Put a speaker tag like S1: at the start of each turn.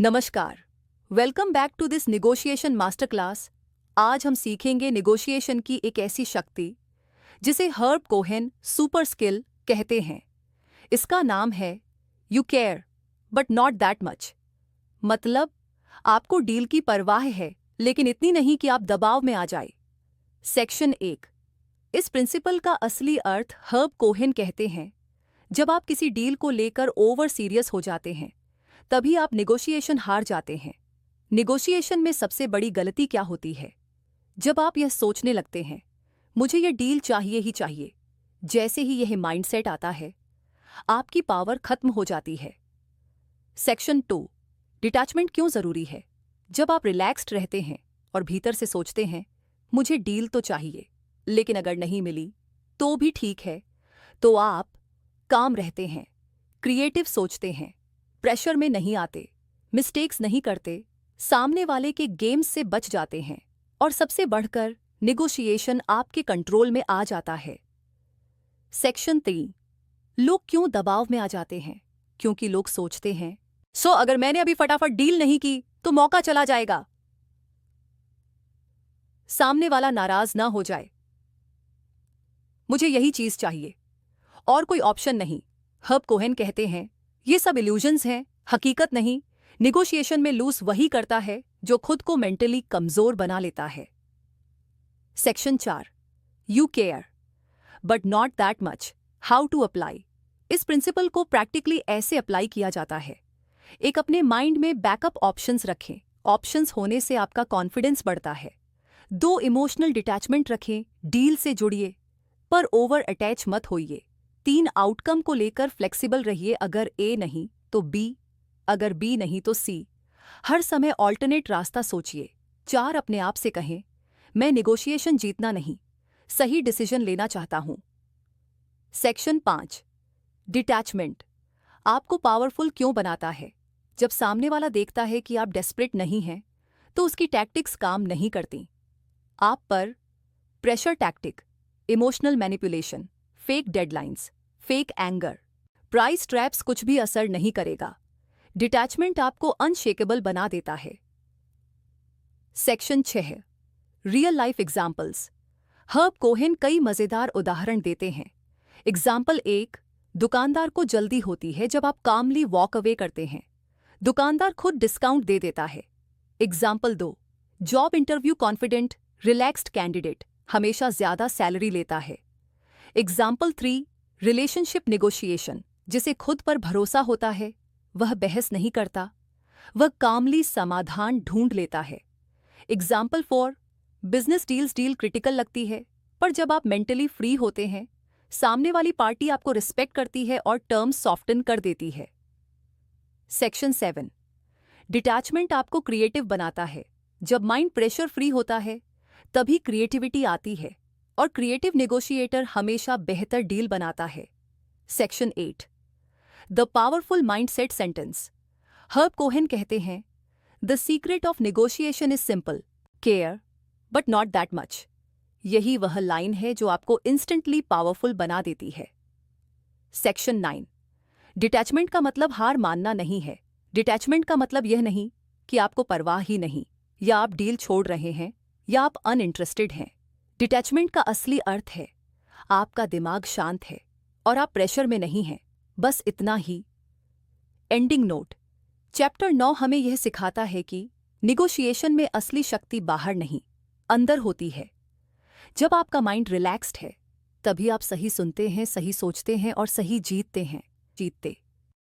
S1: नमस्कार, welcome back to this negotiation master class. आज हम सीखेंगे निगोशिएशन की एक ऐसी शक्ति जिसे हर्ब कोहेन सुपर स्किल कहते हैं। इसका नाम है you care but not that much. मतलब आपको डील की परवाह है लेकिन इतनी नहीं कि आप दबाव में आ जाए। सेक्शन 1। इस प्रिंसिपल का असली अर्थ हर्ब कोहेन कहते हैं, जब आप किसी डील को लेकर ओवर सीरियस हो जाते हैं तभी आप निगोशिएशन हार जाते हैं। निगोशिएशन में सबसे बड़ी गलती क्या होती है? जब आप यह सोचने लगते हैं मुझे यह डील चाहिए ही चाहिए। जैसे ही यह माइंडसेट आता है आपकी पावर खत्म हो जाती है। सेक्शन 2। डिटैचमेंट क्यों जरूरी है? जब आप रिलैक्स्ड रहते हैं और भीतर से सोचते हैं मुझे डील तो चाहिए, लेकिन अगर नहीं मिली तो भी ठीक है, तो आप काम रहते हैं, क्रिएटिव सोचते हैं, प्रेशर में नहीं आते, मिस्टेक्स नहीं करते, सामने वाले के गेम्स से बच जाते हैं और सबसे बढ़कर निगोशिएशन आपके कंट्रोल में आ जाता है। सेक्शन 3। लोग क्यों दबाव में आ जाते हैं? क्योंकि लोग सोचते हैं अगर मैंने अभी फटाफट डील नहीं की तो मौका चला जाएगा, सामने वाला नाराज ना हो जाए, मुझे यही चीज चाहिए और कोई ऑप्शन नहीं। हर्ब कोहेन कहते हैं ये सब इल्यूजन्स हैं, हकीकत नहीं। निगोशिएशन में लूज वही करता है जो खुद को मेंटली कमजोर बना लेता है। Section 4। You care but not that much. How to apply? इस प्रिंसिपल को प्रैक्टिकली ऐसे अप्लाई किया जाता है। एक अपने माइंड में बैकअप ऑप्शंस रखें। ऑप्शंस होने से आपका कॉन्फिडेंस बढ़ता है। 2 इमोशनल डिटैचमेंट रखें, डील से जुड़िए पर ओवर अटैच मत होइए। 3 आउटकम को लेकर फ्लेक्सिबल रहिए, अगर ए नहीं तो बी, अगर बी नहीं तो सी। हर समय ऑल्टरनेट रास्ता सोचिए। 4 अपने आप से कहें मैं निगोशिएशन जीतना नहीं, सही डिसीजन लेना चाहता हूं। सेक्शन 5। डिटैचमेंट आपको पावरफुल क्यों बनाता है? जब सामने वाला देखता है कि आप डेस्परेट नहीं हैं तो उसकी टैक्टिक्स काम नहीं करती। आप पर pressure tactic, emotional manipulation, fake deadlines, fake anger, price traps कुछ भी असर नहीं करेगा। डिटैचमेंट आपको अनशेकेबल बना देता है। Section 6। Real life examples. Herb Cohen कई मजेदार उदाहरण देते हैं। एग्जाम्पल 1। दुकानदार को जल्दी होती है जब आप कामली वॉक अवे करते हैं, दुकानदार खुद डिस्काउंट दे देता है। Example 2। Job interview confident relaxed candidate हमेशा ज्यादा सैलरी लेता है। एग्जाम्पल 3। रिलेशनशिप निगोशिएशन, जिसे खुद पर भरोसा होता है वह बहस नहीं करता, वह कामली समाधान ढूंढ लेता है। एग्जाम्पल 4। बिजनेस डील क्रिटिकल लगती है पर जब आप मेंटली फ्री होते हैं सामने वाली पार्टी आपको रिस्पेक्ट करती है और टर्म्स सॉफ्टन कर देती है। सेक्शन 7। डिटैचमेंट आपको क्रिएटिव बनाता है। जब माइंड प्रेशर फ्री होता है तभी क्रिएटिविटी आती है और क्रिएटिव नेगोशिएटर हमेशा बेहतर डील बनाता है। Section 8। The powerful mindset sentence. Herb Cohen कहते हैं the secret of negotiation is simple, care but not that much. यही वह लाइन है जो आपको इंस्टेंटली पावरफुल बना देती है। सेक्शन 9। डिटैचमेंट का मतलब हार मानना नहीं है। डिटैचमेंट का मतलब यह नहीं कि आपको परवाह ही नहीं, या आप डील छोड़ रहे हैं या आप अनइंटरेस्टेड हैं। डिटैचमेंट का असली अर्थ है आपका दिमाग शांत है और आप प्रेशर में नहीं हैं, बस इतना ही। Ending note. चैप्टर 9 हमें यह सिखाता है कि निगोशिएशन में असली शक्ति बाहर नहीं, अंदर होती है। जब आपका माइंड रिलैक्स्ड है तभी आप सही सुनते हैं, सही सोचते हैं और सही जीतते हैं।